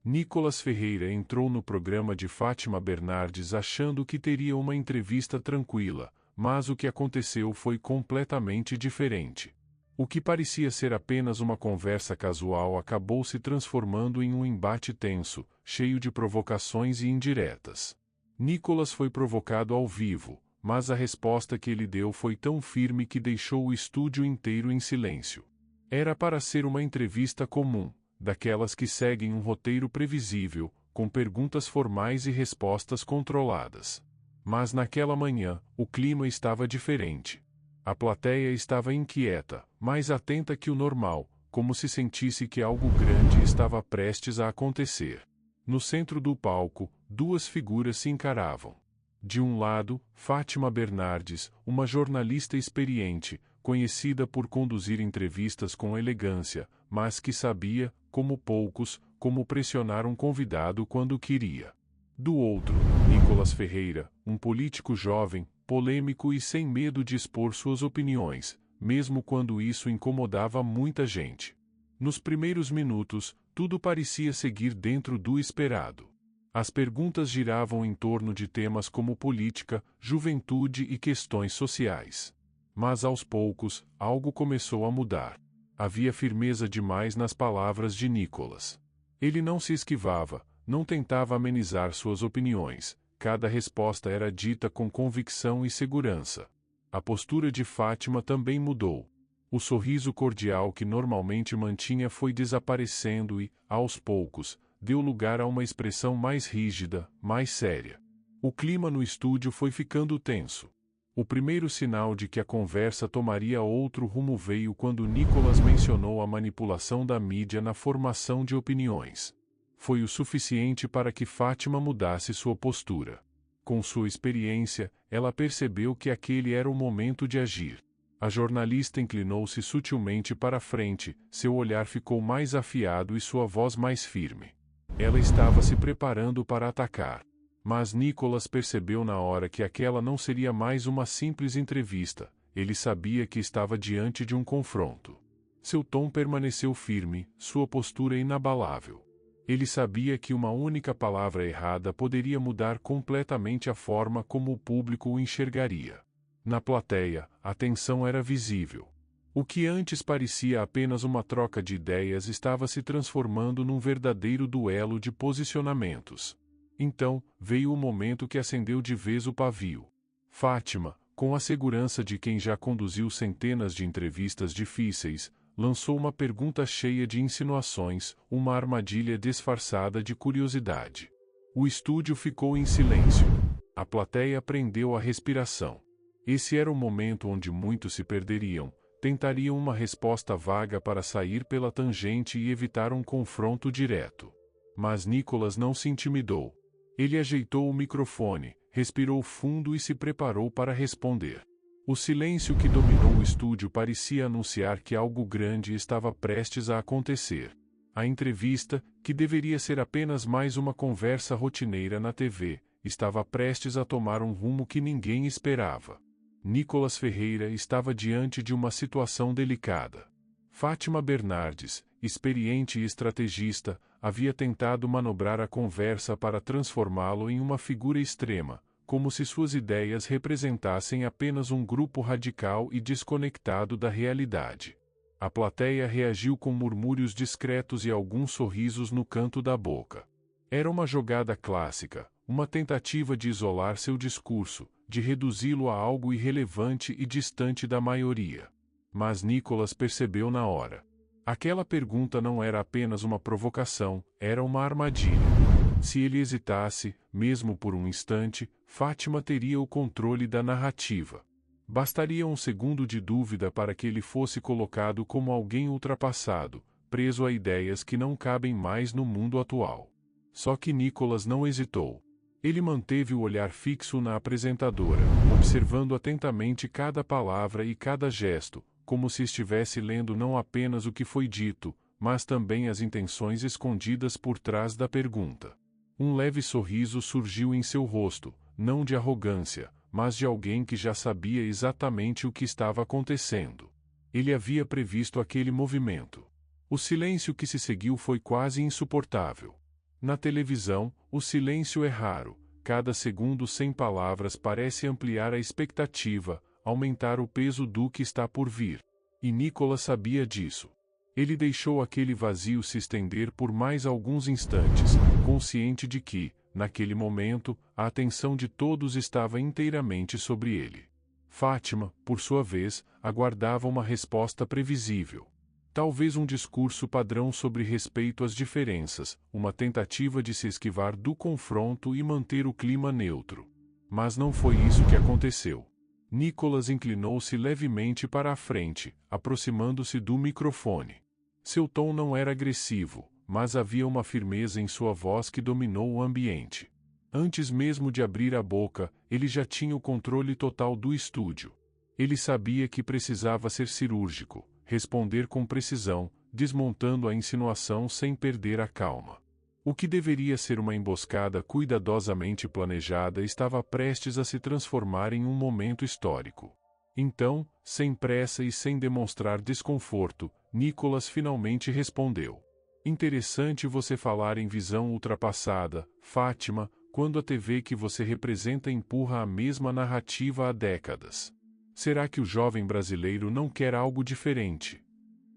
Nicolas Ferreira entrou no programa de Fátima Bernardes achando que teria uma entrevista tranquila, mas o que aconteceu foi completamente diferente. O que parecia ser apenas uma conversa casual acabou se transformando em um embate tenso, cheio de provocações e indiretas. Nicolas foi provocado ao vivo, mas a resposta que ele deu foi tão firme que deixou o estúdio inteiro em silêncio. Era para ser uma entrevista comum, daquelas que seguem um roteiro previsível, com perguntas formais e respostas controladas. Mas naquela manhã, o clima estava diferente. A plateia estava inquieta, mais atenta que o normal, como se sentisse que algo grande estava prestes a acontecer. No centro do palco, duas figuras se encaravam. De um lado, Fátima Bernardes, uma jornalista experiente, conhecida por conduzir entrevistas com elegância, mas que sabia, como poucos, como pressionar um convidado quando queria. Do outro, Nicolas Ferreira, um político jovem, polêmico e sem medo de expor suas opiniões, mesmo quando isso incomodava muita gente. Nos primeiros minutos, tudo parecia seguir dentro do esperado. As perguntas giravam em torno de temas como política, juventude e questões sociais. Mas aos poucos, algo começou a mudar. Havia firmeza demais nas palavras de Nicolas. Ele não se esquivava, não tentava amenizar suas opiniões. Cada resposta era dita com convicção e segurança. A postura de Fátima também mudou. O sorriso cordial que normalmente mantinha foi desaparecendo e, aos poucos, deu lugar a uma expressão mais rígida, mais séria. O clima no estúdio foi ficando tenso. O primeiro sinal de que a conversa tomaria outro rumo veio quando Nicolas mencionou a manipulação da mídia na formação de opiniões. Foi o suficiente para que Fátima mudasse sua postura. Com sua experiência, ela percebeu que aquele era o momento de agir. A jornalista inclinou-se sutilmente para a frente, seu olhar ficou mais afiado e sua voz mais firme. Ela estava se preparando para atacar. Mas Nicolas percebeu na hora que aquela não seria mais uma simples entrevista, ele sabia que estava diante de um confronto. Seu tom permaneceu firme, sua postura inabalável. Ele sabia que uma única palavra errada poderia mudar completamente a forma como o público o enxergaria. Na plateia, a tensão era visível. O que antes parecia apenas uma troca de ideias estava se transformando num verdadeiro duelo de posicionamentos. Então, veio o momento que acendeu de vez o pavio. Fátima, com a segurança de quem já conduziu centenas de entrevistas difíceis, lançou uma pergunta cheia de insinuações, uma armadilha disfarçada de curiosidade. O estúdio ficou em silêncio. A plateia prendeu a respiração. Esse era o momento onde muitos se perderiam, tentariam uma resposta vaga para sair pela tangente e evitar um confronto direto. Mas Nicolas não se intimidou. Ele ajeitou o microfone, respirou fundo e se preparou para responder. O silêncio que dominou o estúdio parecia anunciar que algo grande estava prestes a acontecer. A entrevista, que deveria ser apenas mais uma conversa rotineira na TV, estava prestes a tomar um rumo que ninguém esperava. Nicolas Ferreira estava diante de uma situação delicada. Fátima Bernardes, experiente e estrategista, havia tentado manobrar a conversa para transformá-lo em uma figura extrema, como se suas ideias representassem apenas um grupo radical e desconectado da realidade. A plateia reagiu com murmúrios discretos e alguns sorrisos no canto da boca. Era uma jogada clássica, uma tentativa de isolar seu discurso, de reduzi-lo a algo irrelevante e distante da maioria. Mas Nicolas percebeu na hora. Aquela pergunta não era apenas uma provocação, era uma armadilha. Se ele hesitasse, mesmo por um instante, Fátima teria o controle da narrativa. Bastaria um segundo de dúvida para que ele fosse colocado como alguém ultrapassado, preso a ideias que não cabem mais no mundo atual. Só que Nicolas não hesitou. Ele manteve o olhar fixo na apresentadora, observando atentamente cada palavra e cada gesto, como se estivesse lendo não apenas o que foi dito, mas também as intenções escondidas por trás da pergunta. Um leve sorriso surgiu em seu rosto, não de arrogância, mas de alguém que já sabia exatamente o que estava acontecendo. Ele havia previsto aquele movimento. O silêncio que se seguiu foi quase insuportável. Na televisão, o silêncio é raro, cada segundo sem palavras parece ampliar a expectativa, aumentar o peso do que está por vir. E Nicholas sabia disso. Ele deixou aquele vazio se estender por mais alguns instantes, consciente de que, naquele momento, a atenção de todos estava inteiramente sobre ele. Fátima, por sua vez, aguardava uma resposta previsível. Talvez um discurso padrão sobre respeito às diferenças, uma tentativa de se esquivar do confronto e manter o clima neutro. Mas não foi isso que aconteceu. Nicholas inclinou-se levemente para a frente, aproximando-se do microfone. Seu tom não era agressivo, mas havia uma firmeza em sua voz que dominou o ambiente. Antes mesmo de abrir a boca, ele já tinha o controle total do estúdio. Ele sabia que precisava ser cirúrgico, responder com precisão, desmontando a insinuação sem perder a calma. O que deveria ser uma emboscada cuidadosamente planejada estava prestes a se transformar em um momento histórico. Então, sem pressa e sem demonstrar desconforto, Nicholas finalmente respondeu. Interessante você falar em visão ultrapassada, Fátima, quando a TV que você representa empurra a mesma narrativa há décadas. Será que o jovem brasileiro não quer algo diferente?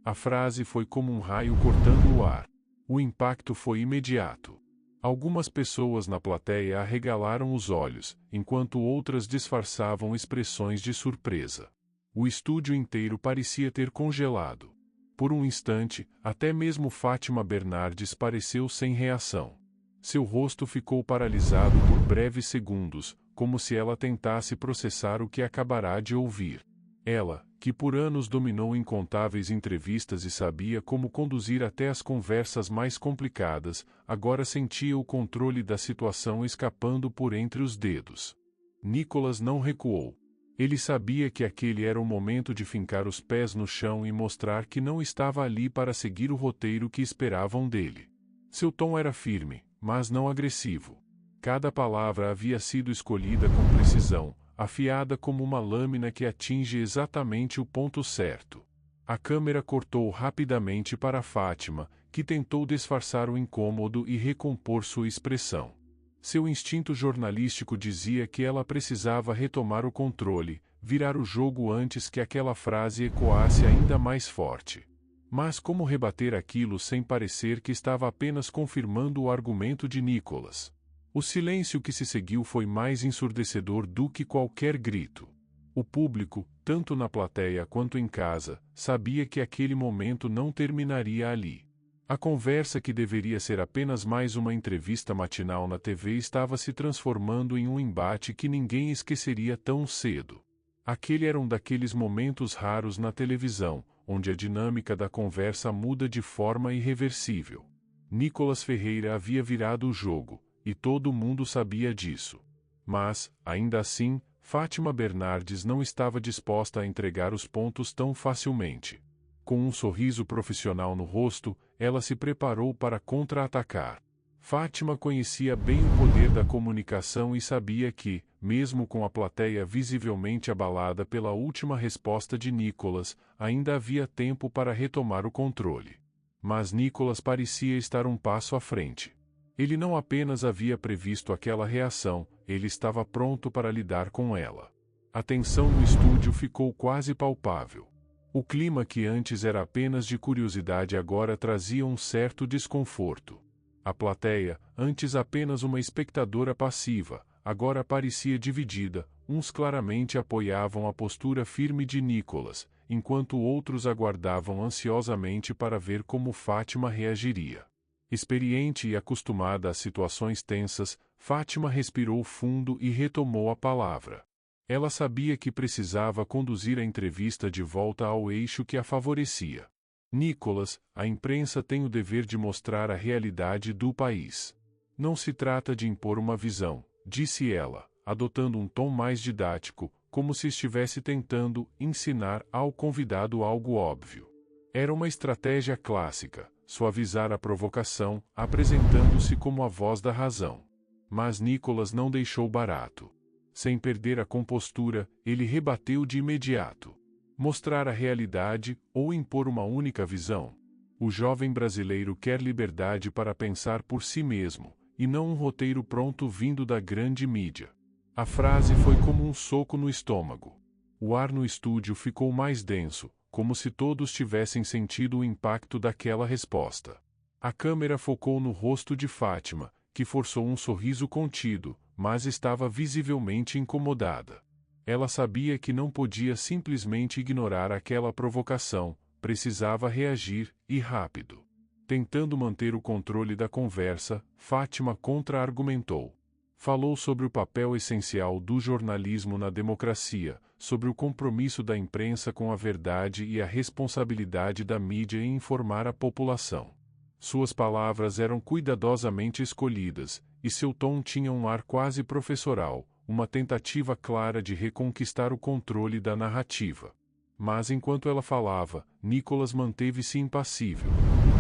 A frase foi como um raio cortando o ar. O impacto foi imediato. Algumas pessoas na plateia arregalaram os olhos, enquanto outras disfarçavam expressões de surpresa. O estúdio inteiro parecia ter congelado. Por um instante, até mesmo Fátima Bernardes pareceu sem reação. Seu rosto ficou paralisado por breves segundos, como se ela tentasse processar o que acabará de ouvir. Ela, que por anos dominou incontáveis entrevistas e sabia como conduzir até as conversas mais complicadas, agora sentia o controle da situação escapando por entre os dedos. Nicholas não recuou. Ele sabia que aquele era o momento de fincar os pés no chão e mostrar que não estava ali para seguir o roteiro que esperavam dele. Seu tom era firme, mas não agressivo. Cada palavra havia sido escolhida com precisão, afiada como uma lâmina que atinge exatamente o ponto certo. A câmera cortou rapidamente para Fátima, que tentou disfarçar o incômodo e recompor sua expressão. Seu instinto jornalístico dizia que ela precisava retomar o controle, virar o jogo antes que aquela frase ecoasse ainda mais forte. Mas como rebater aquilo sem parecer que estava apenas confirmando o argumento de Nicholas? O silêncio que se seguiu foi mais ensurdecedor do que qualquer grito. O público, tanto na plateia quanto em casa, sabia que aquele momento não terminaria ali. A conversa que deveria ser apenas mais uma entrevista matinal na TV estava se transformando em um embate que ninguém esqueceria tão cedo. Aquele era um daqueles momentos raros na televisão, onde a dinâmica da conversa muda de forma irreversível. Nicholas Ferreira havia virado o jogo, e todo mundo sabia disso. Mas, ainda assim, Fátima Bernardes não estava disposta a entregar os pontos tão facilmente. Com um sorriso profissional no rosto, ela se preparou para contra-atacar. Fátima conhecia bem o poder da comunicação e sabia que, mesmo com a plateia visivelmente abalada pela última resposta de Nicholas, ainda havia tempo para retomar o controle. Mas Nicholas parecia estar um passo à frente. Ele não apenas havia previsto aquela reação, ele estava pronto para lidar com ela. A tensão no estúdio ficou quase palpável. O clima que antes era apenas de curiosidade agora trazia um certo desconforto. A plateia, antes apenas uma espectadora passiva, agora parecia dividida, uns claramente apoiavam a postura firme de Nicholas, enquanto outros aguardavam ansiosamente para ver como Fátima reagiria. Experiente e acostumada a situações tensas, Fátima respirou fundo e retomou a palavra. Ela sabia que precisava conduzir a entrevista de volta ao eixo que a favorecia. Nicholas, a imprensa tem o dever de mostrar a realidade do país. Não se trata de impor uma visão, disse ela, adotando um tom mais didático, como se estivesse tentando ensinar ao convidado algo óbvio. Era uma estratégia clássica, suavizar a provocação, apresentando-se como a voz da razão. Mas Nicholas não deixou barato. Sem perder a compostura, ele rebateu de imediato. Mostrar a realidade, ou impor uma única visão? O jovem brasileiro quer liberdade para pensar por si mesmo, e não um roteiro pronto vindo da grande mídia. A frase foi como um soco no estômago. O ar no estúdio ficou mais denso, como se todos tivessem sentido o impacto daquela resposta. A câmera focou no rosto de Fátima, que forçou um sorriso contido, mas estava visivelmente incomodada. Ela sabia que não podia simplesmente ignorar aquela provocação, precisava reagir, e rápido. Tentando manter o controle da conversa, Fátima contra-argumentou. Falou sobre o papel essencial do jornalismo na democracia, sobre o compromisso da imprensa com a verdade e a responsabilidade da mídia em informar a população. Suas palavras eram cuidadosamente escolhidas, e seu tom tinha um ar quase professoral, uma tentativa clara de reconquistar o controle da narrativa. Mas enquanto ela falava, Nicolas manteve-se impassível.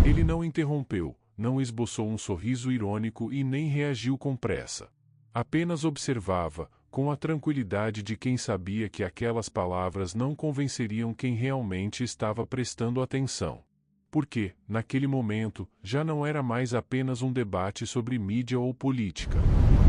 Ele não interrompeu, não esboçou um sorriso irônico e nem reagiu com pressa. Apenas observava, com a tranquilidade de quem sabia que aquelas palavras não convenceriam quem realmente estava prestando atenção. Porque, naquele momento, já não era mais apenas um debate sobre mídia ou política.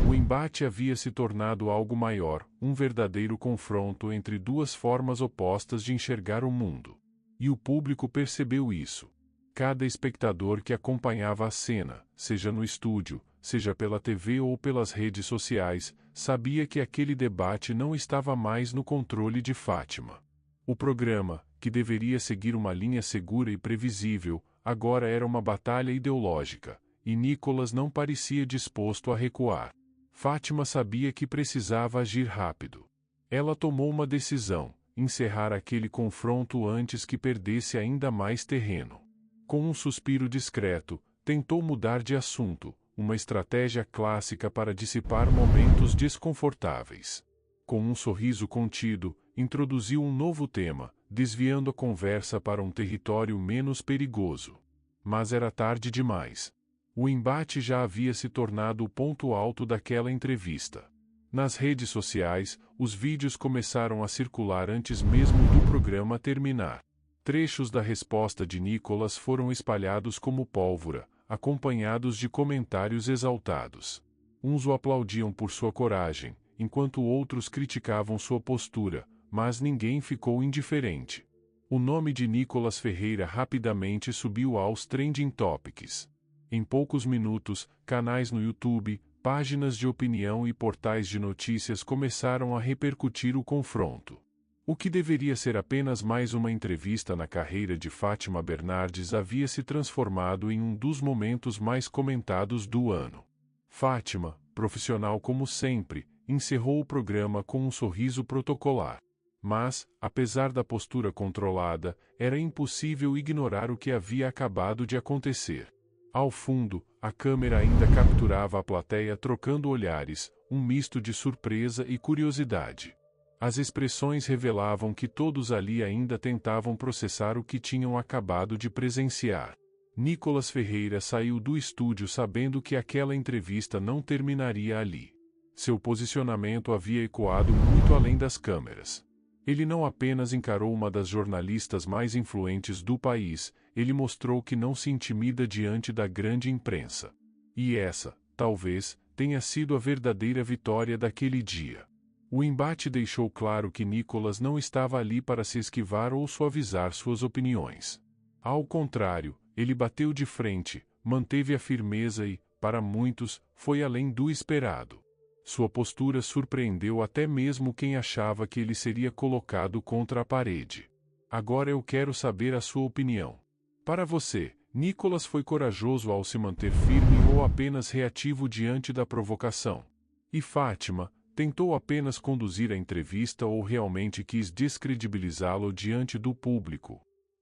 O embate havia se tornado algo maior, um verdadeiro confronto entre duas formas opostas de enxergar o mundo. E o público percebeu isso. Cada espectador que acompanhava a cena, seja no estúdio, seja pela TV ou pelas redes sociais, sabia que aquele debate não estava mais no controle de Fátima. O programa, que deveria seguir uma linha segura e previsível, agora era uma batalha ideológica, e Nicolas não parecia disposto a recuar. Fátima sabia que precisava agir rápido. Ela tomou uma decisão: encerrar aquele confronto antes que perdesse ainda mais terreno. Com um suspiro discreto, tentou mudar de assunto, uma estratégia clássica para dissipar momentos desconfortáveis. Com um sorriso contido, introduziu um novo tema, desviando a conversa para um território menos perigoso. Mas era tarde demais. O embate já havia se tornado o ponto alto daquela entrevista. Nas redes sociais, os vídeos começaram a circular antes mesmo do programa terminar. Trechos da resposta de Nicolas foram espalhados como pólvora, acompanhados de comentários exaltados. Uns o aplaudiam por sua coragem, enquanto outros criticavam sua postura, mas ninguém ficou indiferente. O nome de Nicolas Ferreira rapidamente subiu aos trending topics. Em poucos minutos, canais no YouTube, páginas de opinião e portais de notícias começaram a repercutir o confronto. O que deveria ser apenas mais uma entrevista na carreira de Fátima Bernardes havia se transformado em um dos momentos mais comentados do ano. Fátima, profissional como sempre, encerrou o programa com um sorriso protocolar. Mas, apesar da postura controlada, era impossível ignorar o que havia acabado de acontecer. Ao fundo, a câmera ainda capturava a plateia trocando olhares, um misto de surpresa e curiosidade. As expressões revelavam que todos ali ainda tentavam processar o que tinham acabado de presenciar. Nicolas Ferreira saiu do estúdio sabendo que aquela entrevista não terminaria ali. Seu posicionamento havia ecoado muito além das câmeras. Ele não apenas encarou uma das jornalistas mais influentes do país, ele mostrou que não se intimida diante da grande imprensa. E essa, talvez, tenha sido a verdadeira vitória daquele dia. O embate deixou claro que Nicolas não estava ali para se esquivar ou suavizar suas opiniões. Ao contrário, ele bateu de frente, manteve a firmeza e, para muitos, foi além do esperado. Sua postura surpreendeu até mesmo quem achava que ele seria colocado contra a parede. Agora eu quero saber a sua opinião. Para você, Nicolas foi corajoso ao se manter firme ou apenas reativo diante da provocação? E Fátima, tentou apenas conduzir a entrevista ou realmente quis descredibilizá-lo diante do público?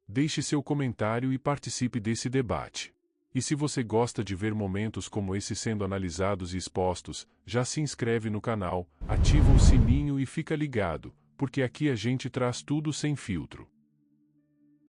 Deixe seu comentário e participe desse debate. E se você gosta de ver momentos como esse sendo analisados e expostos, já se inscreve no canal, ativa o sininho e fica ligado, porque aqui a gente traz tudo sem filtro.